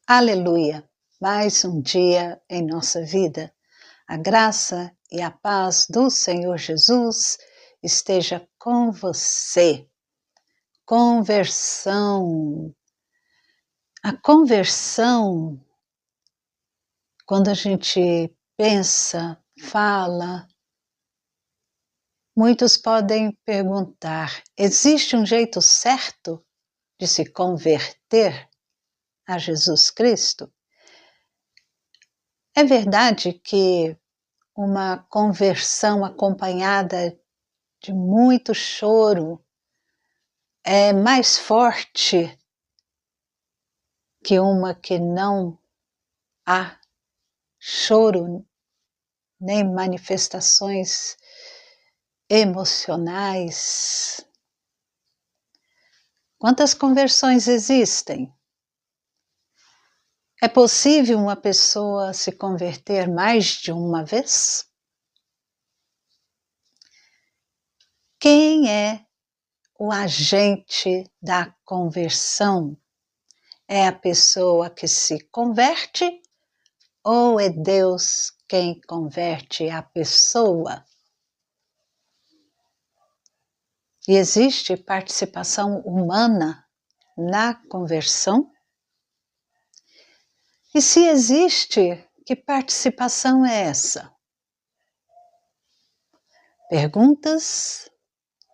Aleluia! Mais um dia em nossa vida. A graça e a paz do Senhor Jesus esteja com você. Conversão. A conversão, quando a gente pensa, fala, muitos podem perguntar: existe um jeito certo de se converter a Jesus Cristo? É verdade que uma conversão acompanhada de muito choro é mais forte que uma que não há choro nem manifestações emocionais. Quantas conversões existem? É possível uma pessoa se converter mais de uma vez? Quem é o agente da conversão? É a pessoa que se converte ou é Deus quem converte a pessoa? E existe participação humana na conversão? E se existe, que participação é essa? Perguntas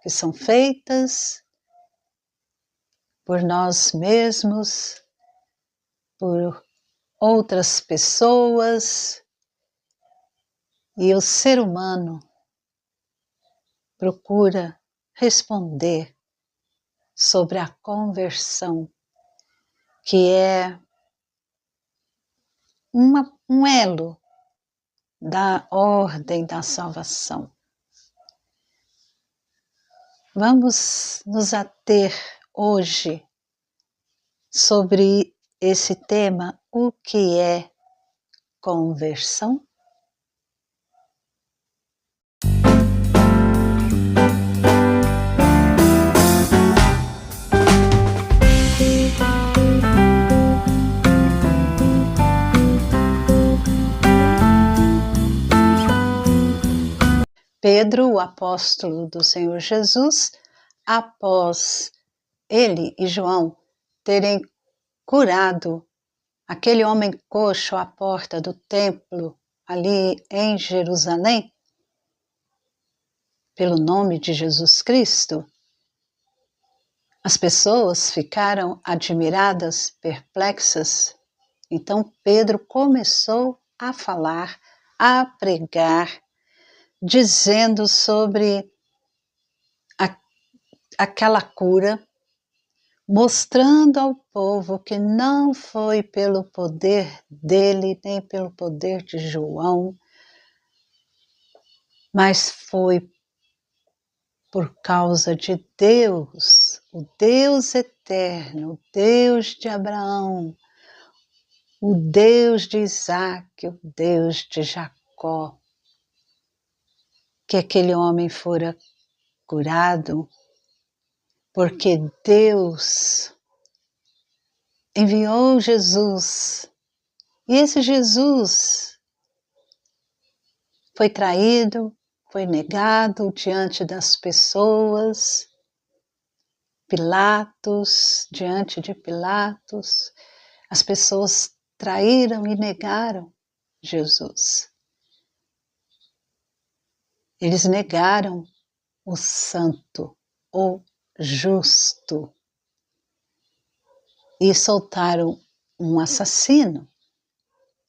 que são feitas por nós mesmos, por outras pessoas, e o ser humano procura responder sobre a conversão, que é um elo da ordem da salvação. Vamos nos ater hoje sobre esse tema, o que é conversão? Pedro, o apóstolo do Senhor Jesus, após ele e João terem curado aquele homem coxo à porta do templo, ali em Jerusalém, pelo nome de Jesus Cristo, as pessoas ficaram admiradas, perplexas. Então Pedro começou a falar, a pregar, dizendo sobre aquela cura, mostrando ao povo que não foi pelo poder dele, nem pelo poder de João, mas foi por causa de Deus, o Deus eterno, o Deus de Abraão, o Deus de Isaac, o Deus de Jacó, que aquele homem fora curado, porque Deus enviou Jesus, e esse Jesus foi traído, foi negado diante das pessoas, diante de Pilatos, as pessoas traíram e negaram Jesus. Eles negaram o santo, o justo, e soltaram um assassino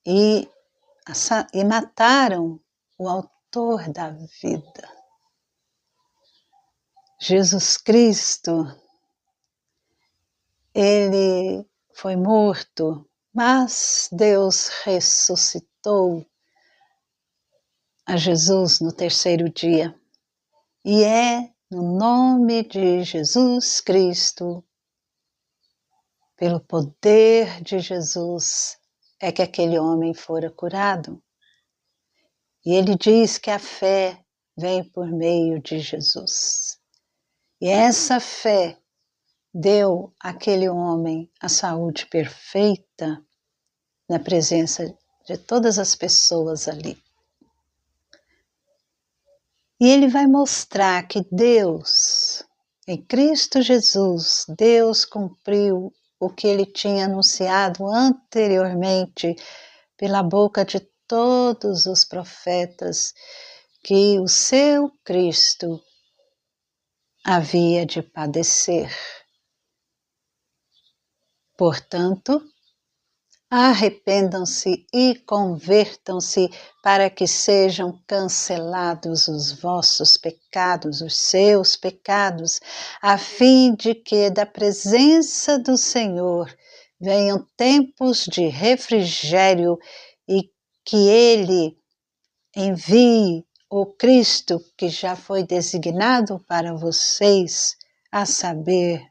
e mataram o autor da vida. Jesus Cristo, ele foi morto, mas Deus ressuscitou a Jesus no terceiro dia. E é no nome de Jesus Cristo, pelo poder de Jesus, é que aquele homem fora curado. E ele diz que a fé vem por meio de Jesus. E essa fé deu àquele homem a saúde perfeita na presença de todas as pessoas ali. E ele vai mostrar que Deus, em Cristo Jesus, Deus cumpriu o que ele tinha anunciado anteriormente pela boca de todos os profetas, que o seu Cristo havia de padecer. Portanto, arrependam-se e convertam-se para que sejam cancelados os vossos pecados, os seus pecados, a fim de que da presença do Senhor venham tempos de refrigério e que Ele envie o Cristo que já foi designado para vocês, a saber,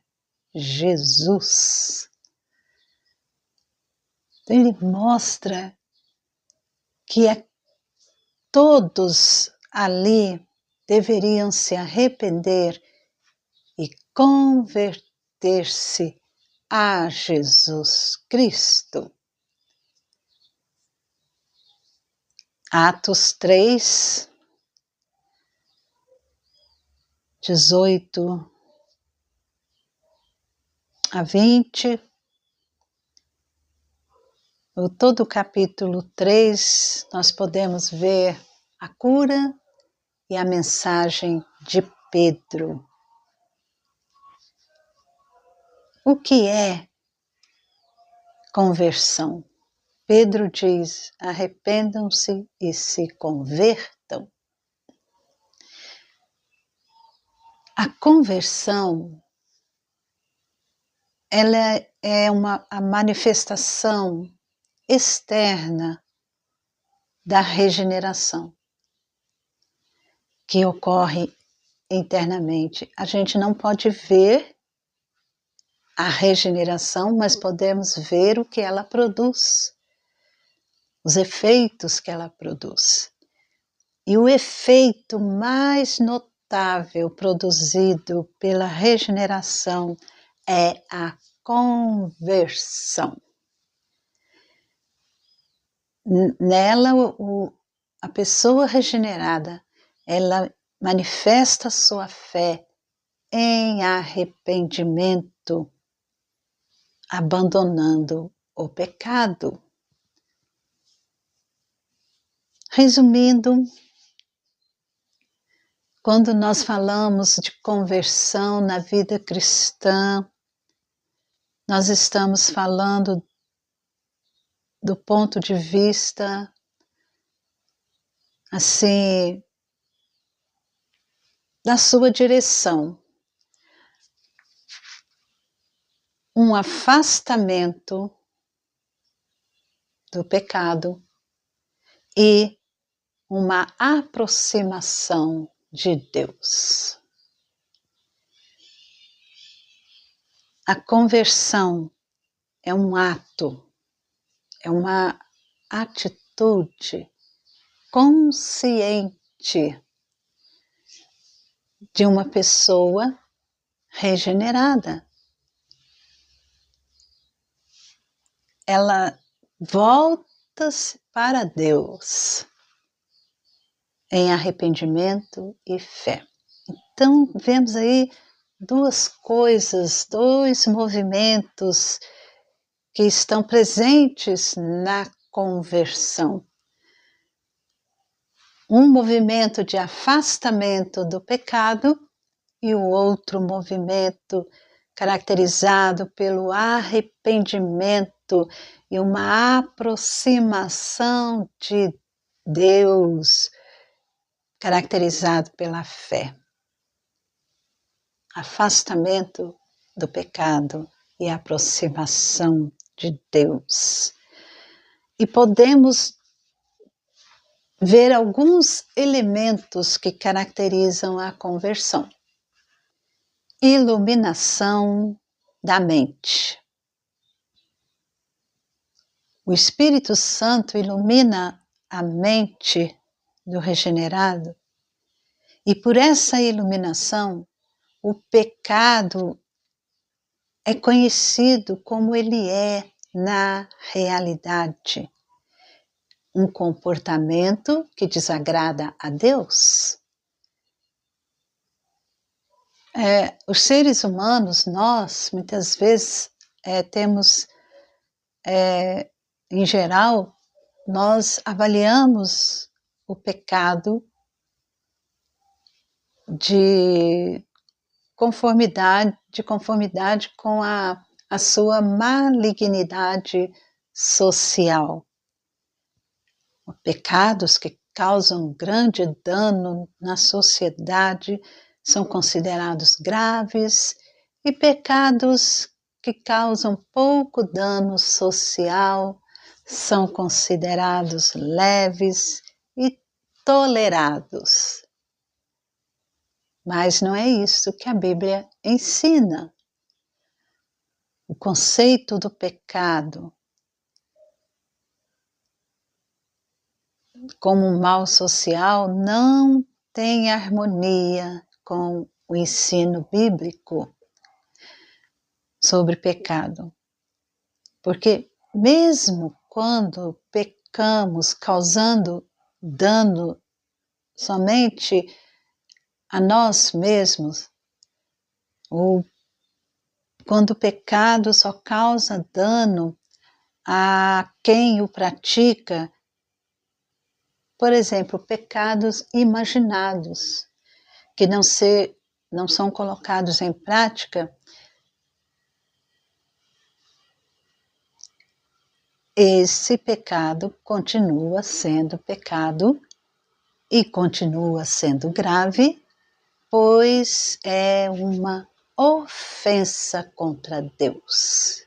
Jesus. Ele mostra que todos ali deveriam se arrepender e converter-se a Jesus Cristo. Atos 3, 18 a 20, todo o capítulo 3, nós podemos ver a cura e a mensagem de Pedro. O que é conversão? Pedro diz: arrependam-se e se convertam. A conversão, ela é a manifestação externa da regeneração que ocorre internamente. A gente não pode ver a regeneração, mas podemos ver o que ela produz, os efeitos que ela produz. E o efeito mais notável produzido pela regeneração é a conversão. Nela, a pessoa regenerada, ela manifesta sua fé em arrependimento, abandonando o pecado. Resumindo, quando nós falamos de conversão na vida cristã, nós estamos falando do ponto de vista, assim, da sua direção. Um afastamento do pecado e uma aproximação de Deus. A conversão é um ato, é uma atitude consciente de uma pessoa regenerada. Ela volta-se para Deus em arrependimento e fé. Então, vemos aí duas coisas, dois movimentos que estão presentes na conversão. Um movimento de afastamento do pecado e o outro movimento caracterizado pelo arrependimento e uma aproximação de Deus, caracterizado pela fé. Afastamento do pecado e aproximação de Deus. E podemos ver alguns elementos que caracterizam a conversão. Iluminação da mente. O Espírito Santo ilumina a mente do regenerado e por essa iluminação o pecado é conhecido como ele é na realidade um comportamento que desagrada a Deus? Os seres humanos, nós, muitas vezes, temos, em geral, nós avaliamos o pecado de conformidade com a sua malignidade social. Pecados que causam grande dano na sociedade são considerados graves e pecados que causam pouco dano social são considerados leves e tolerados. Mas não é isso que a Bíblia ensina. O conceito do pecado como um mal social não tem harmonia com o ensino bíblico sobre pecado. Porque mesmo quando pecamos causando dano somente a nós mesmos, ou quando o pecado só causa dano a quem o pratica, por exemplo, pecados imaginados, que não são colocados em prática, esse pecado continua sendo pecado e continua sendo grave, pois é uma ofensa contra Deus.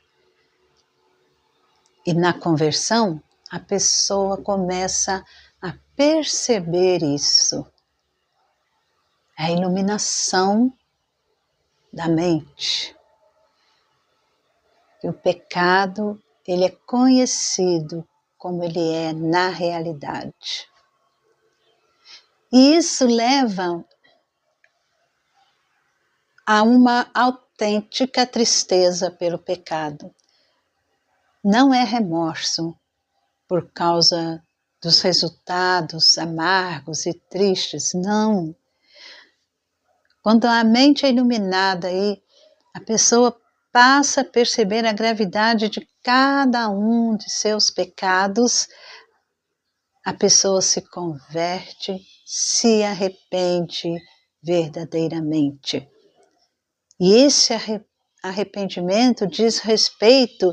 E na conversão, a pessoa começa a perceber isso. A iluminação da mente. E o pecado, ele é conhecido como ele é na realidade. E isso leva a uma autêntica tristeza pelo pecado. Não é remorso por causa dos resultados amargos e tristes, não. Quando a mente é iluminada e a pessoa passa a perceber a gravidade de cada um de seus pecados, a pessoa se converte, se arrepende verdadeiramente. E esse arrependimento diz respeito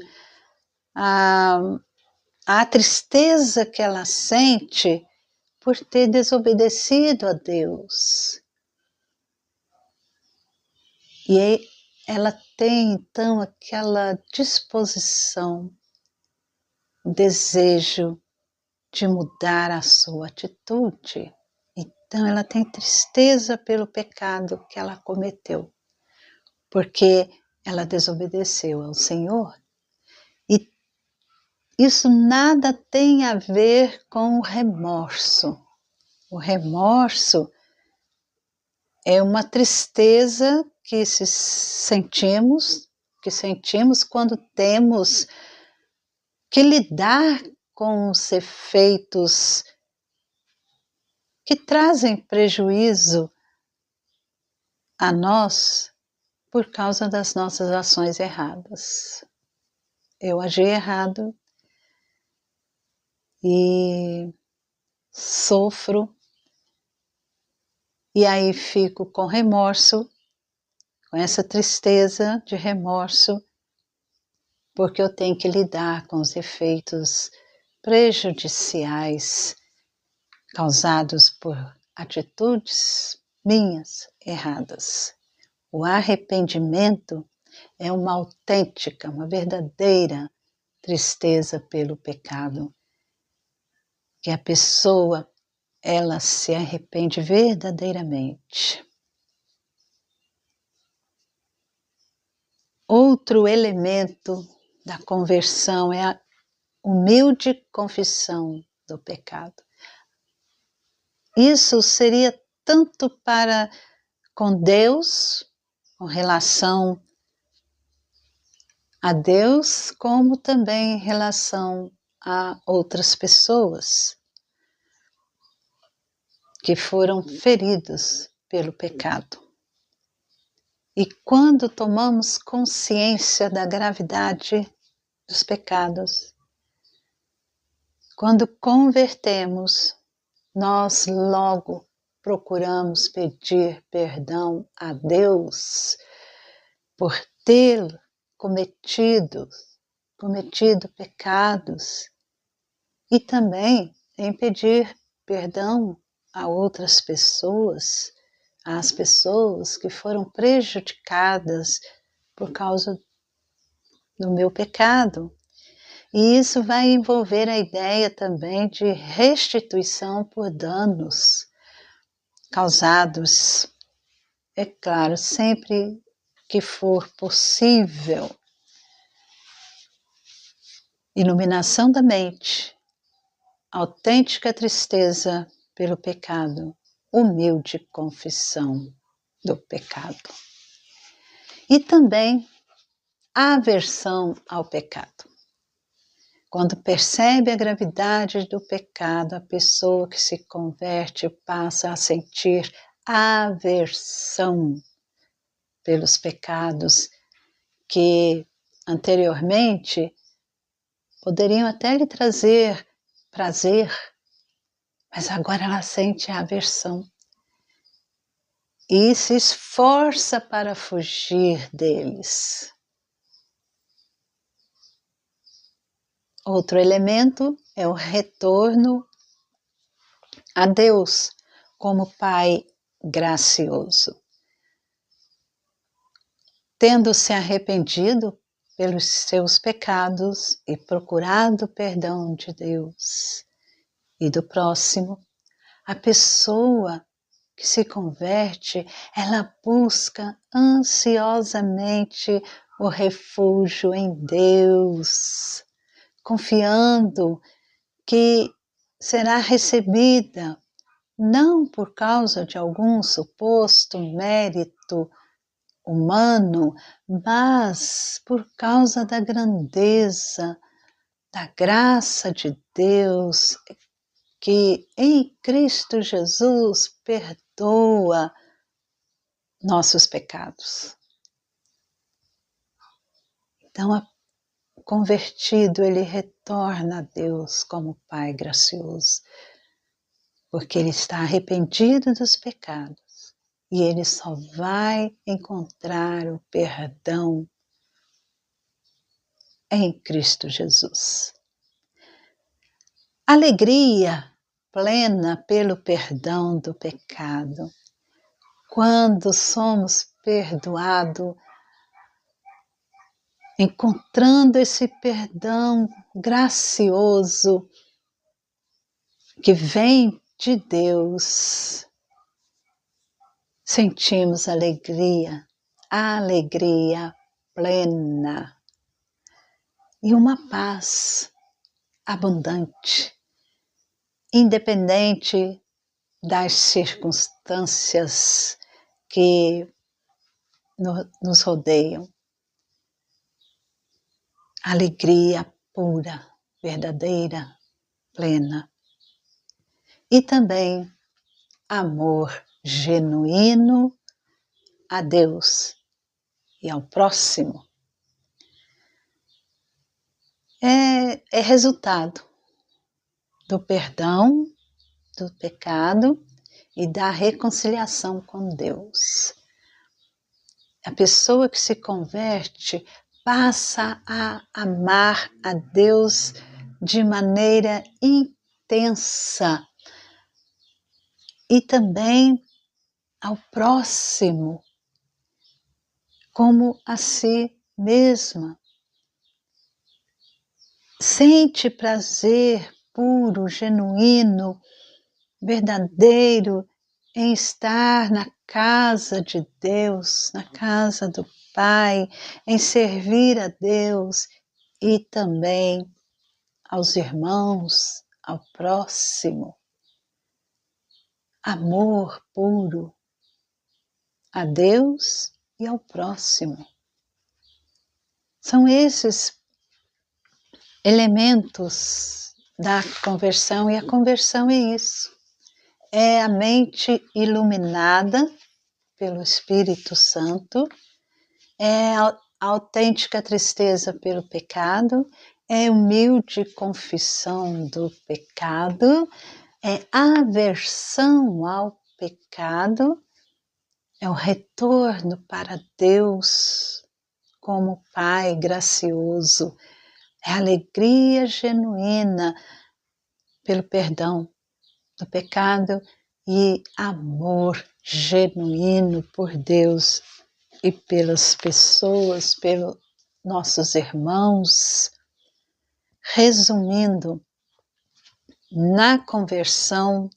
à tristeza que ela sente por ter desobedecido a Deus. E ela tem então aquela disposição, o desejo de mudar a sua atitude. Então ela tem tristeza pelo pecado que ela cometeu, porque ela desobedeceu ao Senhor. E isso nada tem a ver com o remorso. O remorso é uma tristeza que sentimos quando temos que lidar com os efeitos que trazem prejuízo a nós por causa das nossas ações erradas. Eu agi errado e sofro, e aí fico com remorso, com essa tristeza de remorso, porque eu tenho que lidar com os efeitos prejudiciais causados por atitudes minhas erradas. O arrependimento é uma autêntica, uma verdadeira tristeza pelo pecado, que a pessoa, ela se arrepende verdadeiramente. Outro elemento da conversão é a humilde confissão do pecado. Isso seria tanto para com Deus, com relação a Deus, como também em relação a outras pessoas que foram feridos pelo pecado. E quando tomamos consciência da gravidade dos pecados, quando convertemos, nós logo procuramos pedir perdão a Deus por ter cometido pecados e também em pedir perdão a outras pessoas, às pessoas que foram prejudicadas por causa do meu pecado. E isso vai envolver a ideia também de restituição por danos causados, é claro, sempre que for possível. Iluminação da mente, autêntica tristeza pelo pecado, humilde confissão do pecado. E também a aversão ao pecado. Quando percebe a gravidade do pecado, a pessoa que se converte passa a sentir aversão pelos pecados que anteriormente poderiam até lhe trazer prazer, mas agora ela sente aversão e se esforça para fugir deles. Outro elemento é o retorno a Deus como Pai gracioso. Tendo se arrependido pelos seus pecados e procurado perdão de Deus e do próximo, a pessoa que se converte, ela busca ansiosamente o refúgio em Deus, confiando que será recebida não por causa de algum suposto mérito humano, mas por causa da grandeza, da graça de Deus, que em Cristo Jesus perdoa nossos pecados. Então, o convertido, ele retorna a Deus como Pai gracioso, porque ele está arrependido dos pecados e ele só vai encontrar o perdão em Cristo Jesus. Alegria plena pelo perdão do pecado. Quando somos perdoados, encontrando esse perdão gracioso que vem de Deus, sentimos alegria plena e uma paz abundante, independente das circunstâncias que nos rodeiam. Alegria pura, verdadeira, plena. E também amor genuíno a Deus e ao próximo. É resultado do perdão do pecado e da reconciliação com Deus. A pessoa que se converte passa a amar a Deus de maneira intensa e também ao próximo, como a si mesma. Sente prazer puro, genuíno, verdadeiro em estar na casa de Deus, na casa do Pai, em servir a Deus e também aos irmãos, ao próximo. Amor puro a Deus e ao próximo. São esses elementos da conversão, e a conversão é isso. É a mente iluminada pelo Espírito Santo, é a autêntica tristeza pelo pecado, é humilde confissão do pecado, é aversão ao pecado, é o retorno para Deus como Pai gracioso, é alegria genuína pelo perdão do pecado e amor genuíno por Deus e pelas pessoas, pelos nossos irmãos. Resumindo, na conversão,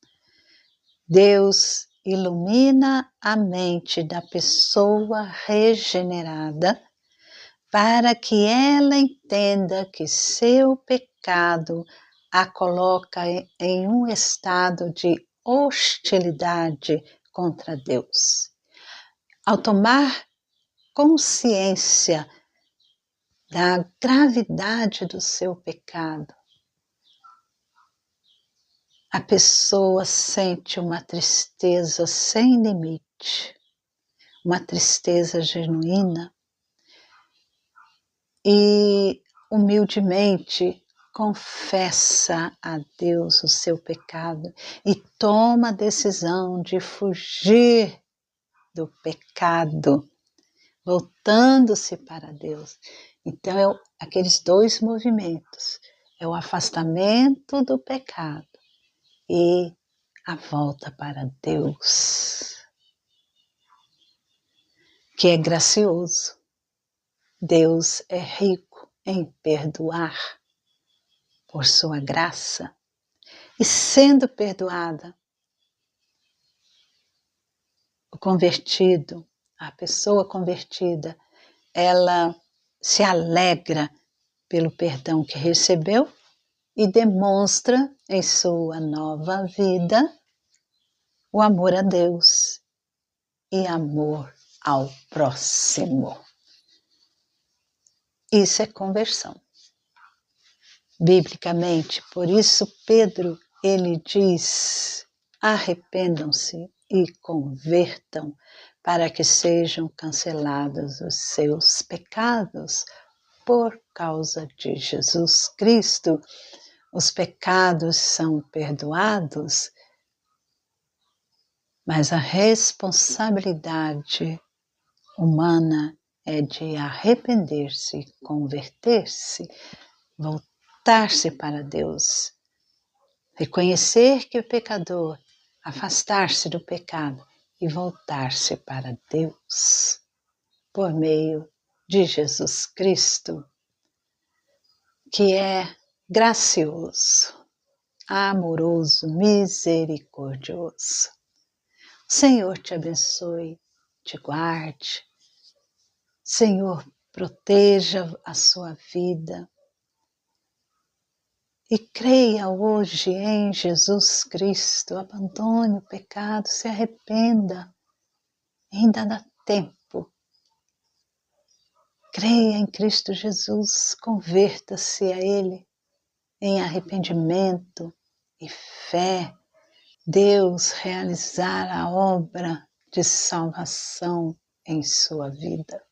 Deus ilumina a mente da pessoa regenerada para que ela entenda que seu pecado a coloca em um estado de hostilidade contra Deus. Ao tomar consciência da gravidade do seu pecado, a pessoa sente uma tristeza sem limite, uma tristeza genuína, e humildemente confessa a Deus o seu pecado e toma a decisão de fugir do pecado, voltando-se para Deus. Então, aqueles dois movimentos, é o afastamento do pecado e a volta para Deus, que é gracioso. Deus é rico em perdoar por sua graça. E sendo perdoada, o convertido, a pessoa convertida, ela se alegra pelo perdão que recebeu e demonstra em sua nova vida o amor a Deus e amor ao próximo. Isso é conversão. Biblicamente, por isso Pedro, ele diz: arrependam-se e convertam para que sejam cancelados os seus pecados por causa de Jesus Cristo. Os pecados são perdoados, mas a responsabilidade humana é de arrepender-se, converter-se, voltar-se para Deus, reconhecer que é pecador, afastar-se do pecado e voltar-se para Deus por meio de Jesus Cristo, que é gracioso, amoroso, misericordioso. O Senhor te abençoe, te guarde. Senhor, proteja a sua vida. E creia hoje em Jesus Cristo, abandone o pecado, se arrependa, ainda dá tempo. Creia em Cristo Jesus, converta-se a Ele em arrependimento e fé. Deus realizar a obra de salvação em sua vida.